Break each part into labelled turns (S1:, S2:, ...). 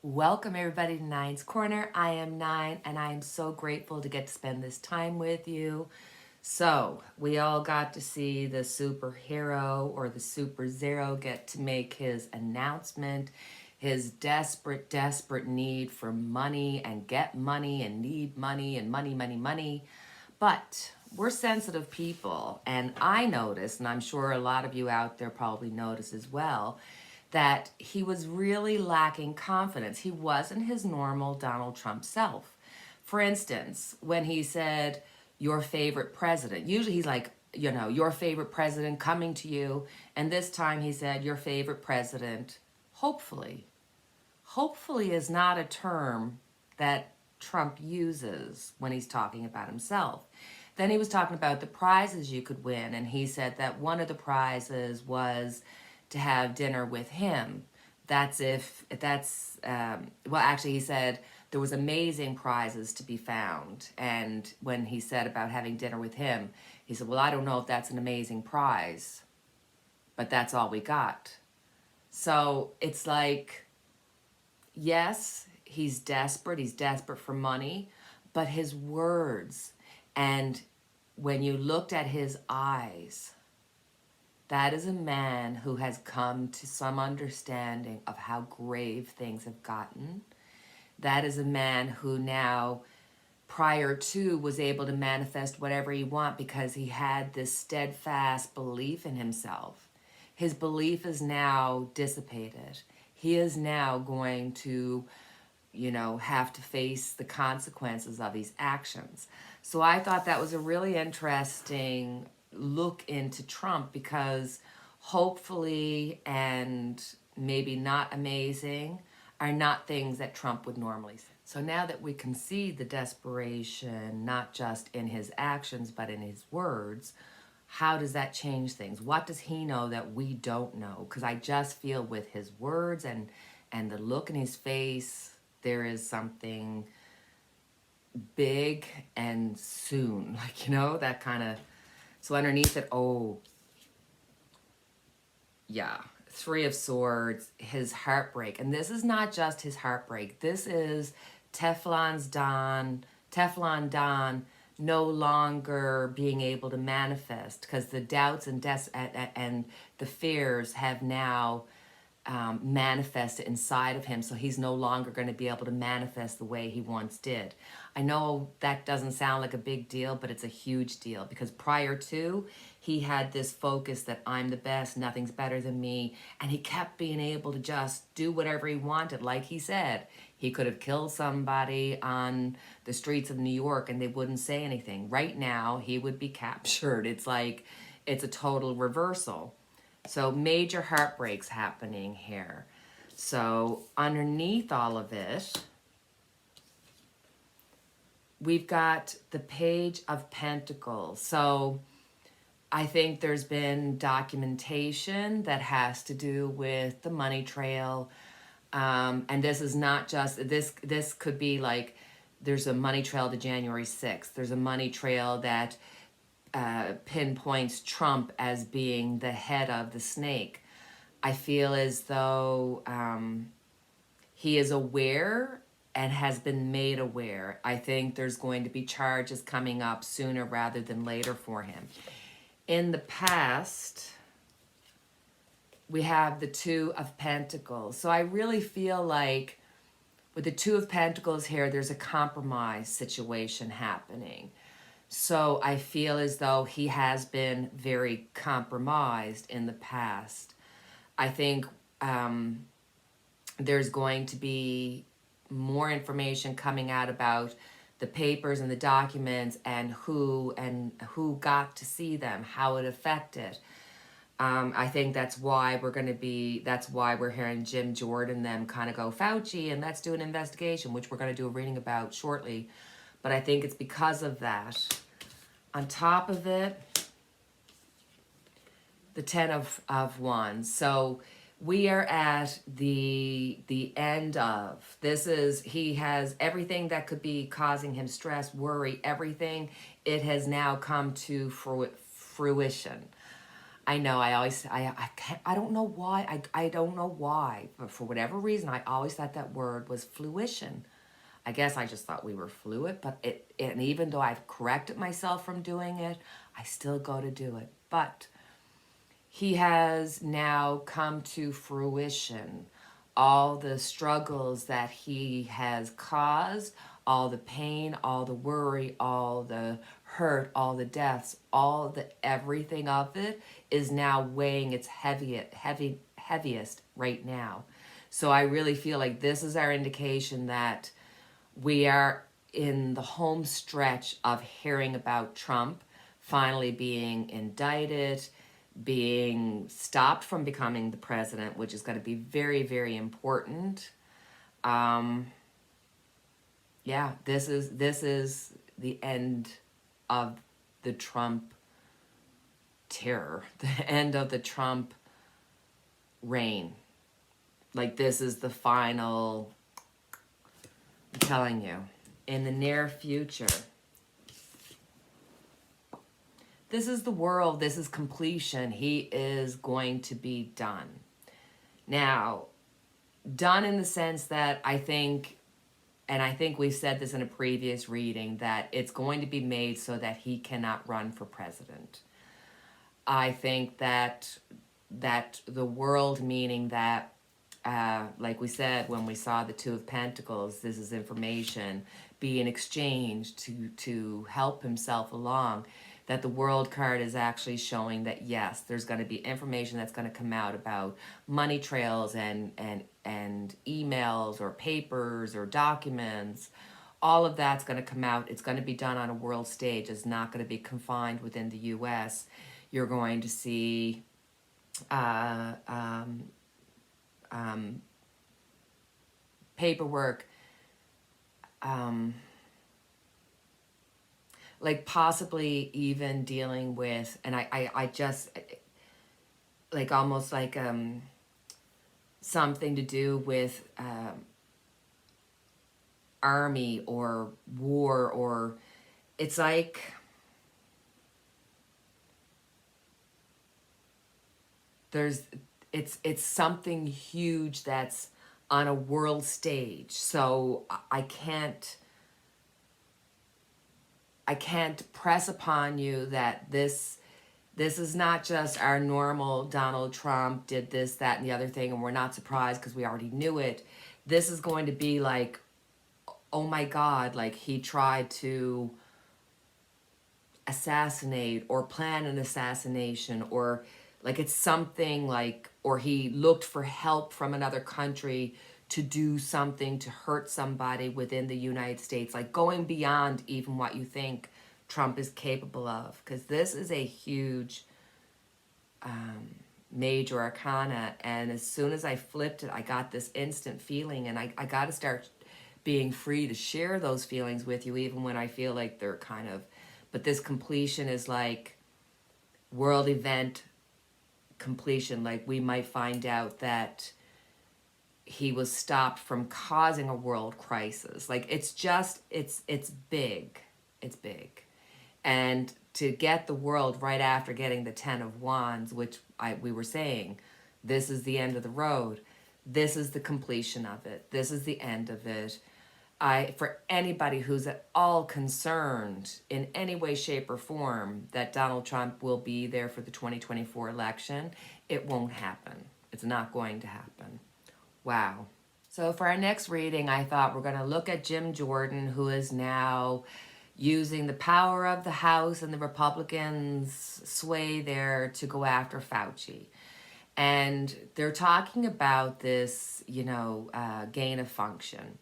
S1: Welcome everybody to Nine's Corner. I am Nine and I am so grateful to get to spend this time with you. So, we all got to see the superhero or the super zero get to make his announcement, his desperate need for money and get money and need money and money. But we're sensitive people, and I noticed, and I'm sure a lot of you out there probably notice as well, that he was really lacking confidence. He wasn't his normal Donald Trump self. For instance, when he said, your favorite president, usually he's like, your favorite president coming to you. And this time he said, your favorite president, hopefully. Hopefully is not a term that Trump uses when he's talking about himself. Then he was talking about the prizes you could win, and he said that one of the prizes was to have dinner with him. Actually, he said there was amazing prizes to be found. And when he said about having dinner with him, he said, well, I don't know if that's an amazing prize, but that's all we got. So it's like, yes, he's desperate for money, but his words, and when you looked at his eyes, that is a man who has come to some understanding of how grave things have gotten. That is a man who now, prior to, was able to manifest whatever he want because he had this steadfast belief in himself. His belief is now dissipated. He is now going to, have to face the consequences of his actions. So I thought that was a really interesting look into Trump, because hopefully and maybe not amazing are not things that Trump would normally say. So now that we can see the desperation, not just in his actions, but in his words, how does that change things? What does he know that we don't know? Because I just feel with his words and the look in his face, there is something big and soon, that kind of. So underneath it, Three of Swords, his heartbreak. And this is not just his heartbreak. This is Teflon Don no longer being able to manifest, because the doubts and the fears have now manifested inside of him. So he's no longer going to be able to manifest the way he once did. I know that doesn't sound like a big deal, but it's a huge deal, because prior to, he had this focus that I'm the best, nothing's better than me, and he kept being able to just do whatever he wanted. Like he said, he could have killed somebody on the streets of New York and they wouldn't say anything. Right now, he would be captured. It's like, it's a total reversal. So major heartbreaks happening here. So underneath all of it, we've got the Page of Pentacles. So I think there's been documentation that has to do with the money trail. And this is not just, this could be like, there's a money trail to January 6th. There's a money trail that pinpoints Trump as being the head of the snake. I feel as though he is aware and has been made aware. I think there's going to be charges coming up sooner rather than later for him. In the past, we have the Two of Pentacles. So I really feel like with the Two of Pentacles here, there's a compromise situation happening. So I feel as though he has been very compromised in the past. I think there's going to be more information coming out about the papers and the documents and who got to see them, how it affected. I think that's why we're hearing Jim Jordan them kind of go, Fauci, and let's do an investigation, which we're going to do a reading about shortly. But I think it's because of that. On top of it, the Ten of Wands. So we are at the end of, he has everything that could be causing him stress, worry, everything. It has now come to fruition. I know. I can't. I don't know why. I don't know why, but for whatever reason, I always thought that word was fruition. I guess I just thought we were fluid, but and even though I've corrected myself from doing it, I still go to do it. But he has now come to fruition all the struggles that he has caused, all the pain, all the worry, all the hurt, all the deaths, all the everything of it is now weighing its heaviest right now. So I really feel like this is our indication that we are in the home stretch of hearing about Trump finally being indicted, being stopped from becoming the president, which is going to be very, very important. Um, yeah, this is the end of the Trump terror, the end of the Trump reign. Like this is the final. I'm telling you, in the near future. This is the world, this is completion. He is going to be done. Now, done in the sense that I think, and I think we said this in a previous reading, that it's going to be made so that he cannot run for president. I think that the world, meaning that, like we said when we saw the Two of Pentacles, this is information being exchanged to help himself along, that the world card is actually showing that yes, there's going to be information that's going to come out about money trails and emails or papers or documents. All of that's going to come out. It's going to be done on a world stage. It's not going to be confined within the US. You're going to see paperwork, like possibly even dealing with, and I just like almost like something to do with army or war, or it's like it's something huge that's on a world stage. So I can't press upon you that this is not just our normal Donald Trump did this, that, and the other thing, and we're not surprised because we already knew it. This is going to be like, oh my God, like he tried to assassinate or plan an assassination, or like it's something like, or he looked for help from another country to do something to hurt somebody within the United States, like going beyond even what you think Trump is capable of. Because this is a huge major arcana. And as soon as I flipped it, I got this instant feeling, and I got to start being free to share those feelings with you, even when I feel like they're kind of, but this completion is like world event completion. Like we might find out that he was stopped from causing a world crisis. Like it's just, it's big. It's big. And to get the world right after getting the 10 of Wands, which we were saying, this is the end of the road. This is the completion of it. This is the end of it. For anybody who's at all concerned in any way, shape, or form that Donald Trump will be there for the 2024 election, it won't happen. It's not going to happen. Wow. So for our next reading, I thought we're going to look at Jim Jordan, who is now using the power of the House and the Republicans' sway there to go after Fauci. And they're talking about this, gain of function,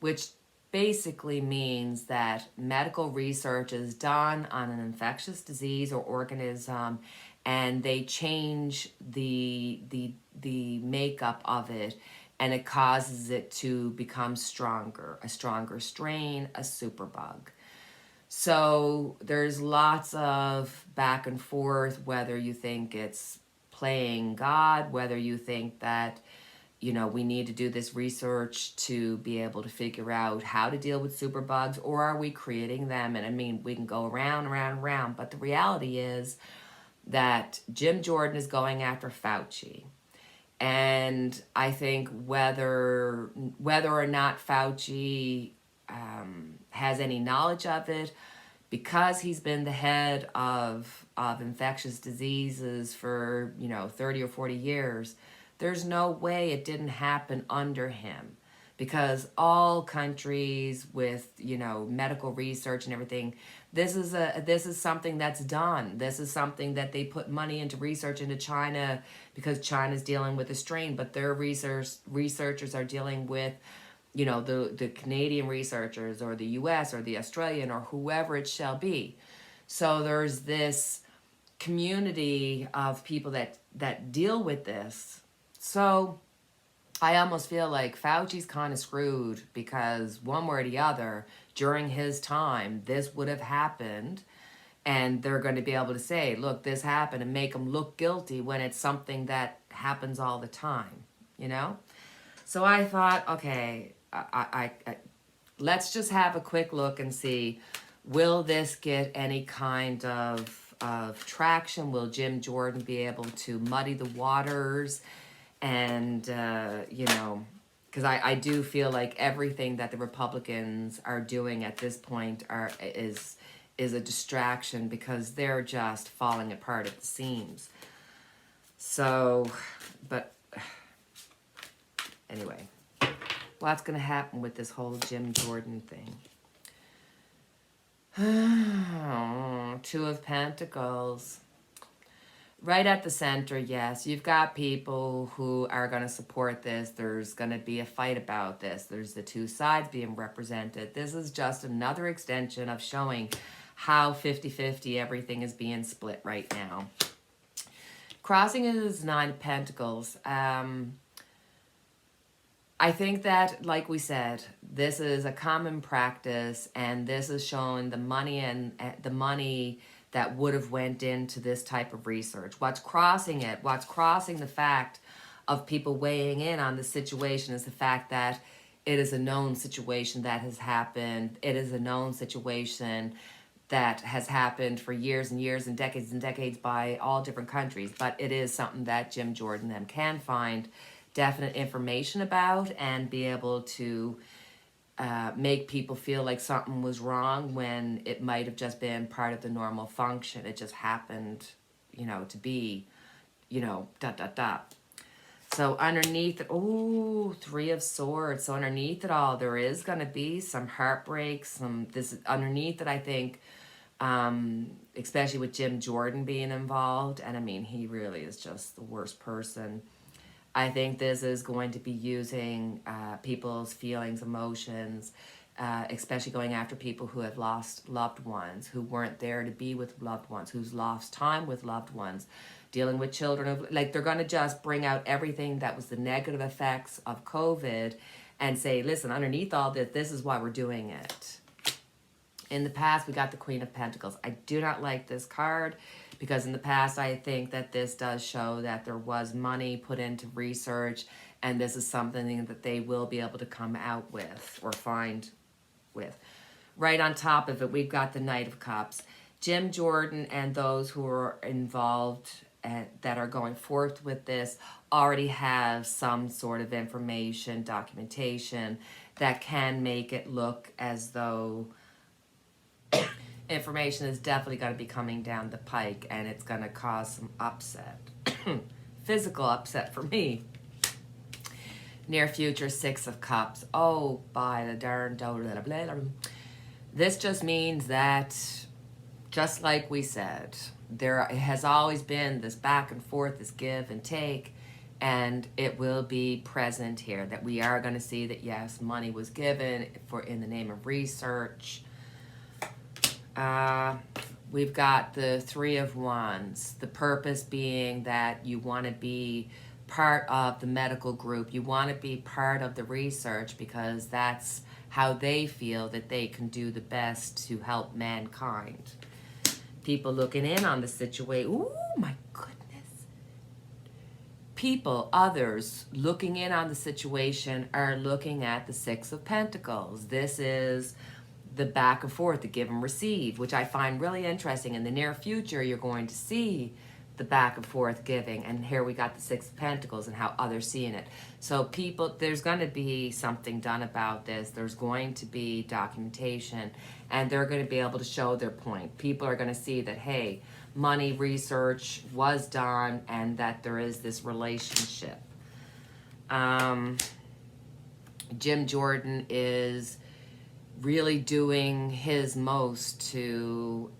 S1: which basically means that medical research is done on an infectious disease or organism, and they change the makeup of it, and it causes it to become stronger, a stronger strain, a superbug. So there's lots of back and forth, whether you think it's playing God, whether you think that we need to do this research to be able to figure out how to deal with superbugs, or are we creating them? And I mean, we can go around, but the reality is that Jim Jordan is going after Fauci. And I think whether or not Fauci has any knowledge of it, because he's been the head of infectious diseases for 30 or 40 years, there's no way it didn't happen under him, because all countries with medical research and everything, this is something that's done. This is something that they put money into research into China, because China's dealing with a strain, but their researchers are dealing with the Canadian researchers, or the US or the Australian, or whoever it shall be. So there's this community of people that deal with this. So I almost feel like Fauci's kind of screwed, because one way or the other, during his time, this would have happened, and they're going to be able to say, look, this happened, and make him look guilty when it's something that happens all the time, So I thought, okay, I let's just have a quick look and see, will this get any kind of traction? Will Jim Jordan be able to muddy the waters? And, because I do feel like everything that the Republicans are doing at this point is a distraction, because they're just falling apart at the seams. So, but anyway, what's going to happen with this whole Jim Jordan thing? Two of Pentacles. Right at the center, yes. You've got people who are going to support this. There's going to be a fight about this. There's the two sides being represented. This is just another extension of showing how 50-50 everything is being split right now. Crossing is Nine of Pentacles. I think that, like we said, this is a common practice, and this is showing the money that would have went into this type of research. What's crossing the fact of people weighing in on the situation is the fact that it is a known situation that has happened. It is a known situation that has happened for years and years and decades by all different countries. But it is something that Jim Jordan then can find definite information about, and be able to make people feel like something was wrong when it might have just been part of the normal function. It just happened, to be, So underneath it, Three of Swords. So underneath it all, there is going to be some heartbreak, underneath it, I think, especially with Jim Jordan being involved. And I mean, he really is just the worst person. I think this is going to be using people's feelings, emotions, especially going after people who have lost loved ones, who weren't there to be with loved ones, who's lost time with loved ones, dealing with children. They're going to just bring out everything that was the negative effects of COVID and say, listen, underneath all this, this is why we're doing it. In the past, we got the Queen of Pentacles. I do not like this card, because in the past, I think that this does show that there was money put into research, and this is something that they will be able to come out with or find with. Right on top of it, we've got the Knight of Cups. Jim Jordan and those who are involved that are going forth with this already have some sort of information, documentation that can make it look as though information is definitely going to be coming down the pike, and it's going to cause some upset. Physical upset for me. Near future, Six of Cups. Oh, by the darn dollar. This just means that, just like we said, there has always been this back and forth, this give and take, and it will be present here. That we are going to see that, yes, money was given in the name of research. We've got the Three of Wands, the purpose being that you want to be part of the medical group. You want to be part of the research, because that's how they feel that they can do the best to help mankind. People looking in on the situation. Ooh, my goodness. People, others looking in on the situation are looking at the Six of Pentacles. This is the back and forth, the give and receive, which I find really interesting. In the near future, you're going to see the back and forth giving, and here we got the Six of Pentacles and how others seeing it. So people, there's going to be something done about this. There's going to be documentation, and they're going to be able to show their point. People are going to see that, hey, money research was done and that there is this relationship. Jim Jordan is really doing his most to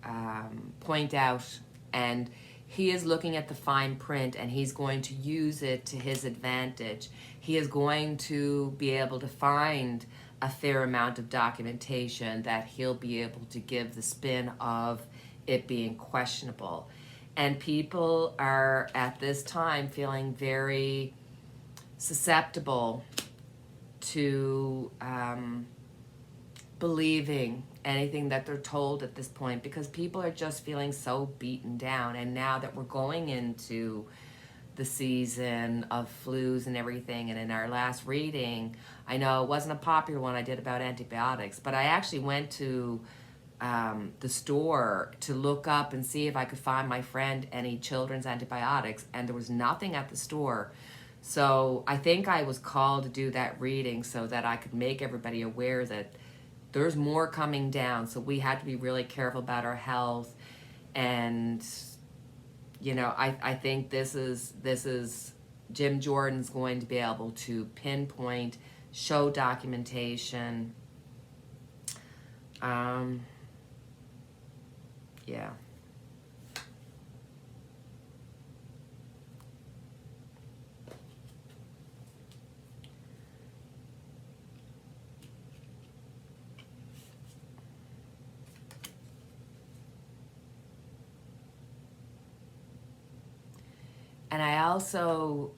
S1: point out, and he is looking at the fine print, and he's going to use it to his advantage. He is going to be able to find a fair amount of documentation that he'll be able to give the spin of it being questionable. And people are at this time feeling very susceptible to believing anything that they're told at this point, because people are just feeling so beaten down. And now that we're going into the season of flus and everything, and in our last reading, I know it wasn't a popular one I did about antibiotics, but I actually went to the store to look up and see if I could find my friend any children's antibiotics, and there was nothing at the store. So I think I was called to do that reading so that I could make everybody aware that there's more coming down. So we had to be really careful about our health. And, you know, I think this is Jim Jordan's going to be able to pinpoint, show documentation. Yeah. And I also,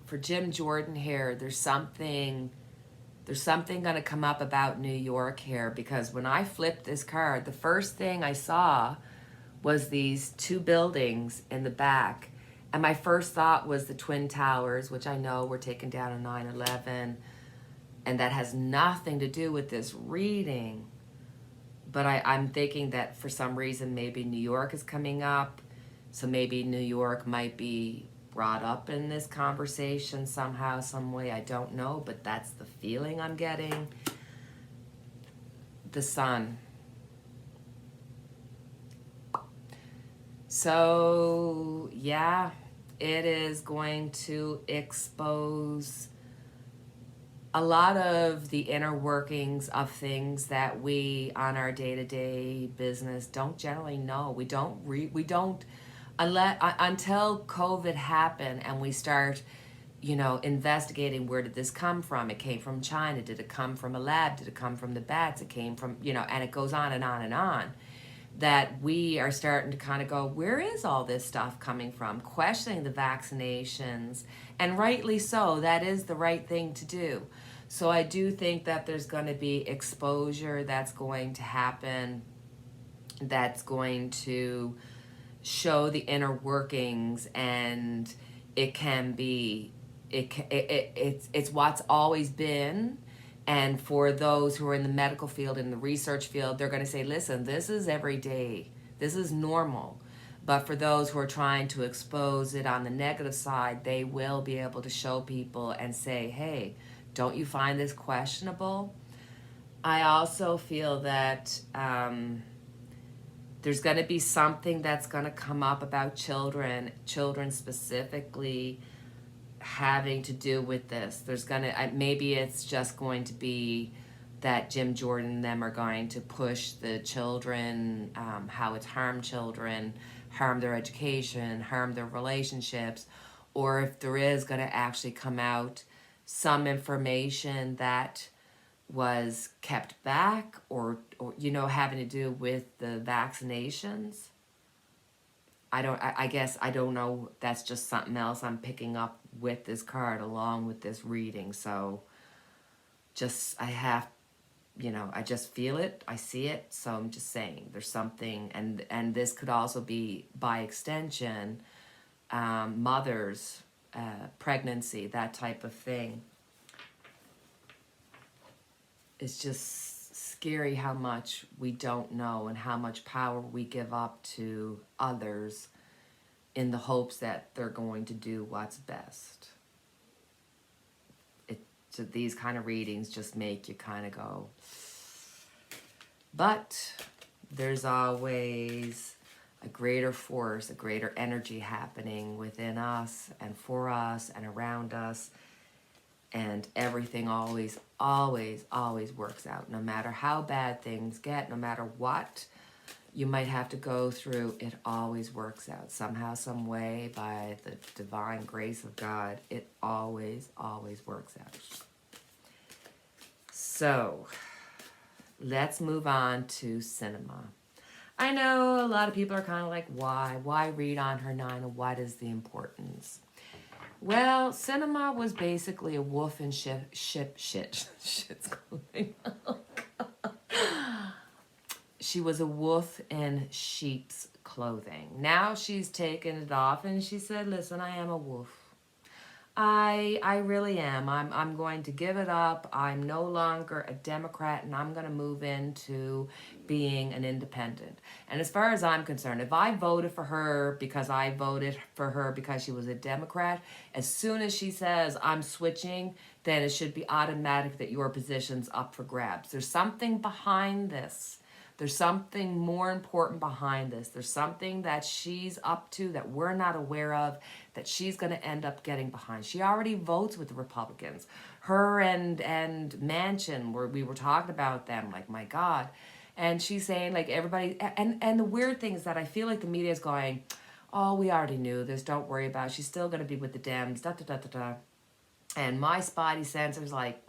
S1: for Jim Jordan here, there's something going to come up about New York here, because when I flipped this card, the first thing I saw was these two buildings in the back. And my first thought was the Twin Towers, which I know were taken down on 9/11. And that has nothing to do with this reading. But I'm thinking that for some reason, maybe New York is coming up. So maybe New York might be brought up in this conversation somehow, some way. I don't know, but that's the feeling I'm getting. The Sun. So, yeah, it is going to expose a lot of the inner workings of things that we on our day-to-day business don't generally know. We don't until COVID happened and we start, you know, investigating, where did this come from? It came from China. Did it come from a lab? Did it come from the bats? It came from, you know, and it goes on and on and on. That we are starting to kind of go, where is all this stuff coming from? Questioning the vaccinations, and rightly so. That is the right thing to do. So I do think that there's going to be exposure that's going to happen, that's going to show the inner workings, and it can be, it's what's always been. And for those who are in the medical field, in the research field, they're going to say, listen, this is every day, this is normal. But for those who are trying to expose it on the negative side, they will be able to show people and say, hey, don't you find this questionable? I also feel that there's going to be something that's going to come up about children specifically having to do with this. There's going to, maybe it's just going to be that Jim Jordan and them are going to push the children, how it's harmed children, harm their education, harm their relationships, or if there is going to actually come out some information that was kept back, or you know, having to do with the vaccinations. I guess I don't know. That's just something else I'm picking up with this card along with this reading. So just, I just feel it. I see it. So I'm just saying there's something, and this could also be, by extension, mothers, pregnancy, that type of thing. It's just scary how much we don't know and how much power we give up to others in the hopes that they're going to do what's best. So these kind of readings just make you kind of go, but there's always a greater force, a greater energy happening within us and for us and around us. And everything always, always, always works out. No matter how bad things get, no matter what you might have to go through, it always works out. Somehow, some way, by the divine grace of God, it always, always works out. So, let's move on to Sinema. I know a lot of people are kind of like, why? Why read on her 9? And what is the importance? Well, Sinema was basically a wolf in shit's clothing. She was a wolf in sheep's clothing. Now she's taken it off and she said, listen, I am a wolf. I really am. I'm going to give it up. I'm no longer a Democrat, and I'm going to move into being an independent. And as far as I'm concerned, if I voted for her because I voted for her because she was a Democrat, as soon as she says I'm switching, then it should be automatic that your position's up for grabs. There's something behind this. There's something more important behind this. There's something that she's up to that we're not aware of, that she's going to end up getting behind. She already votes with the Republicans. Her and Manchin, we were talking about them, like, my God. And she's saying, like, everybody, and the weird thing is that I feel like the media is going, oh, we already knew this, don't worry about it. She's still going to be with the Dems, da-da-da-da-da. And my spotty sensor's like,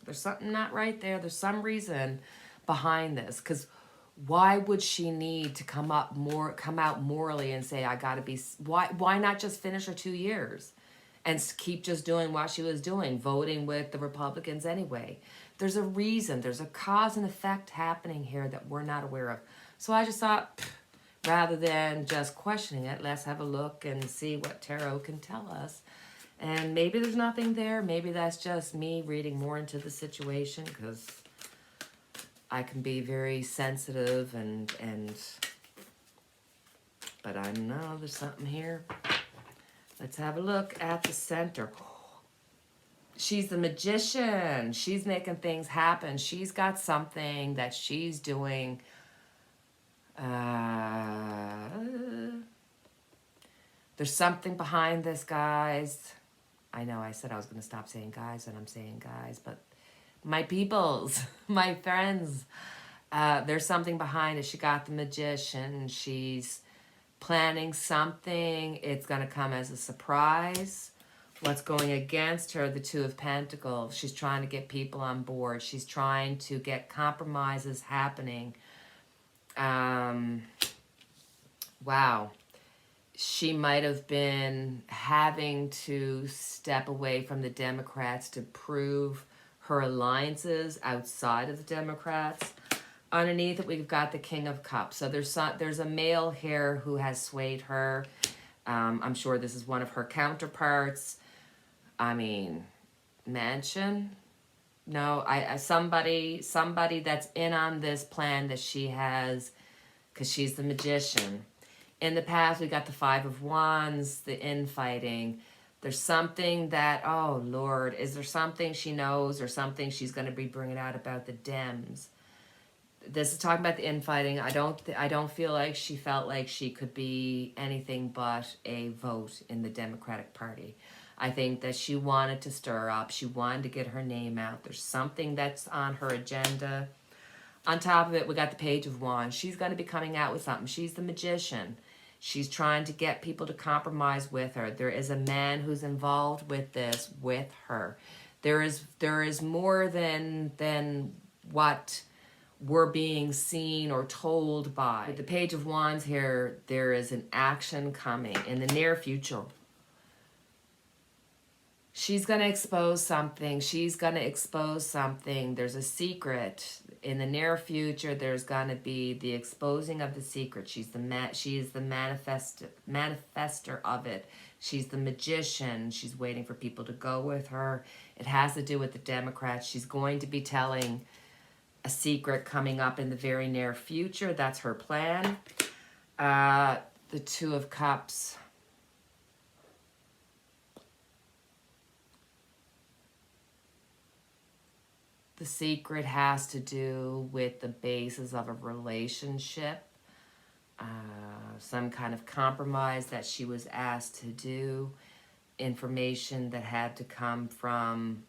S1: there's something not right there. There's some reason behind this, because why would she need to come out morally and say, I gotta be, why not just finish her 2 years and keep just doing what she was doing, voting with the Republicans anyway? There's a reason, there's a cause and effect happening here that we're not aware of. So I just thought, rather than just questioning it, let's have a look and see what tarot can tell us. And maybe there's nothing there, maybe that's just me reading more into the situation, because I can be very sensitive but I don't know, there's something here. Let's have a look at the center. She's the magician. She's making things happen. She's got something that she's doing. There's something behind this, guys. I know I said I was going to stop saying guys, and I'm saying guys, but my peoples, my friends, there's something behind it. She got the magician. She's planning something. It's going to come as a surprise. What's going against her? The Two of Pentacles. She's trying to get people on board. She's trying to get compromises happening. Wow. She might have been having to step away from the Democrats to prove her alliances outside of the Democrats. Underneath it, we've got the King of Cups. So there's a male here who has swayed her. I'm sure this is one of her counterparts. I mean, Manchin? No, somebody that's in on this plan that she has, because she's the magician. In the past, we got the Five of Wands, the infighting. There's something that, oh Lord, is there something she knows or something she's going to be bringing out about the Dems? This is talking about the infighting. I don't feel like she felt like she could be anything but a vote in the Democratic Party. I think that she wanted to stir up. She wanted to get her name out. There's something that's on her agenda. On top of it, we got the Page of Wands. She's going to be coming out with something. She's the magician. She's trying to get people to compromise with her. There is a man who's involved with this with her. There is more than what we're being seen or told by. With the Page of Wands here, there is an action coming in the near future. She's going to expose something. She's going to expose something. There's a secret. In the near future, there's going to be the exposing of the secret. She is the manifester of it. She's the magician. She's waiting for people to go with her. It has to do with the Democrats. She's going to be telling a secret coming up in the very near future. That's her plan. The Two of Cups. The secret has to do with the basis of a relationship, some kind of compromise that she was asked to do, information that had to come from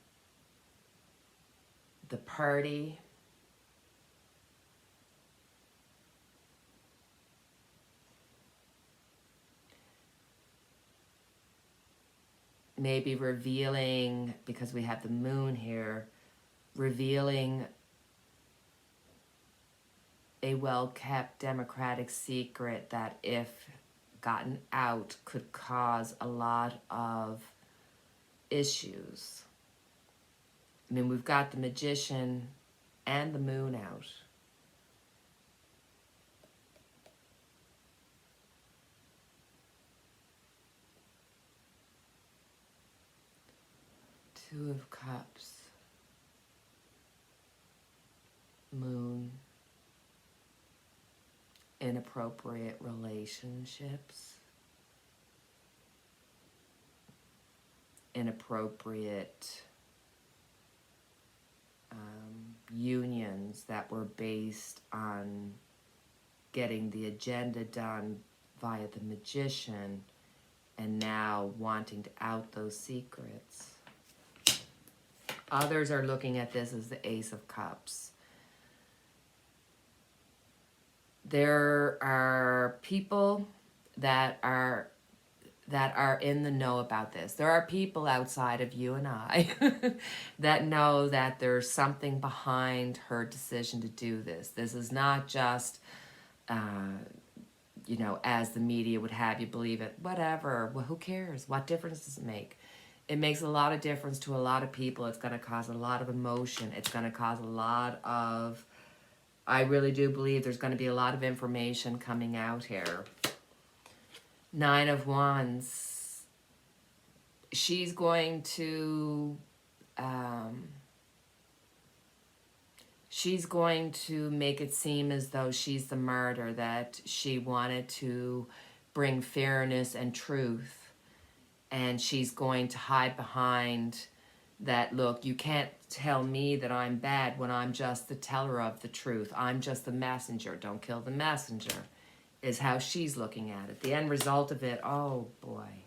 S1: the party. Maybe revealing, because we have the moon here, revealing a well-kept democratic secret that, if gotten out, could cause a lot of issues. I mean, we've got the Magician and the moon out. Two of Cups. Moon. Inappropriate relationships. Inappropriate unions that were based on getting the agenda done via the Magician, and now wanting to out those secrets. Others are looking at this as the Ace of Cups. There are people that are in the know about this. There are people outside of you and I that know that there's something behind her decision to do this. This is not just, as the media would have you believe it. Whatever. Well, who cares? What difference does it make? It makes a lot of difference to a lot of people. It's going to cause a lot of emotion. It's going to cause a lot of... I really do believe there's going to be a lot of information coming out here. Nine of Wands. She's going to make it seem as though she's the martyr, that she wanted to bring fairness and truth, and she's going to hide behind that. Look, you can't tell me that I'm bad when I'm just the teller of the truth. I'm just the messenger. Don't kill the messenger, is how she's looking at it. The end result of it, oh boy.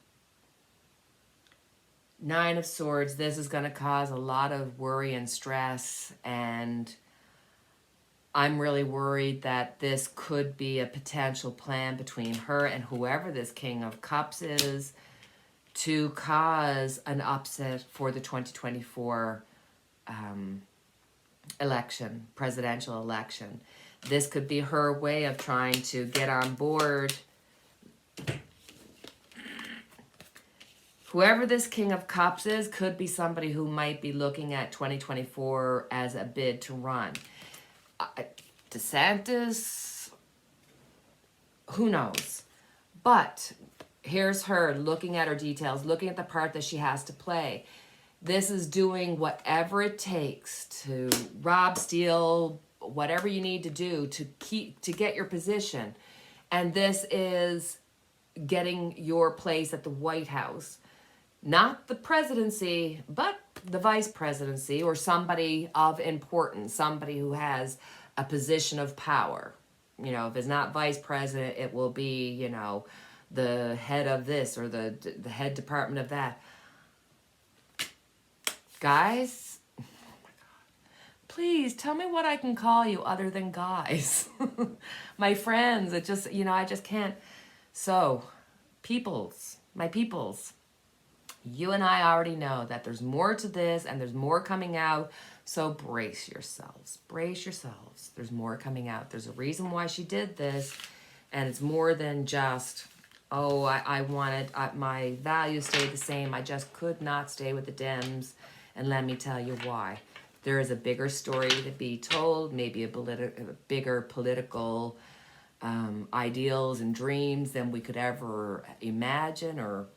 S1: Nine of Swords, this is going to cause a lot of worry and stress, and I'm really worried that this could be a potential plan between her and whoever this King of Cups is to cause an upset for the 2024 election, presidential election. This could be her way of trying to get on board. Whoever this King of Cups is could be somebody who might be looking at 2024 as a bid to run. DeSantis, who knows? But here's her looking at her details, looking at the part that she has to play. This is doing whatever it takes to rob, steal, whatever you need to do to get your position. And this is getting your place at the White House. Not the presidency, but the vice presidency, or somebody of importance, somebody who has a position of power. If it's not vice president, it will be, the head of this or the head department of that. Guys, oh my God, please tell me what I can call you other than guys. My friends, it just, I just can't. So, my peoples, you and I already know that there's more to this and there's more coming out. So brace yourselves. Brace yourselves. There's more coming out. There's a reason why she did this. And it's more than just, oh, I wanted my values stayed the same. I just could not stay with the Dems. And let me tell you why. There is a bigger story to be told, maybe a bigger political ideals and dreams than we could ever imagine or,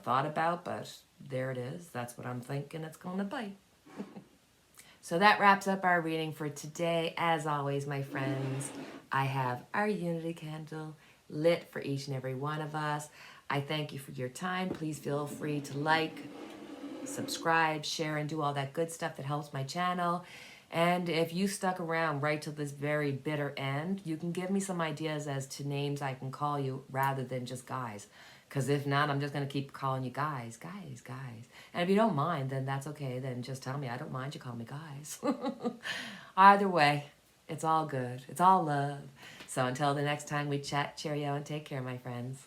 S1: thought about. But there it is. That's what I'm thinking it's going to be. So that wraps up our reading for today. As always, my friends, I have our unity candle lit for each and every one of us. I thank you for your time. Please feel free to like, subscribe, share, and do all that good stuff that helps my channel. And if you stuck around right till this very bitter end, you can give me some ideas as to names I can call you rather than just guys. Because if not, I'm just going to keep calling you guys, guys, guys. And if you don't mind, then that's okay. Then just tell me. I don't mind you calling me guys. Either way, it's all good. It's all love. So until the next time we chat, cheerio and take care, my friends.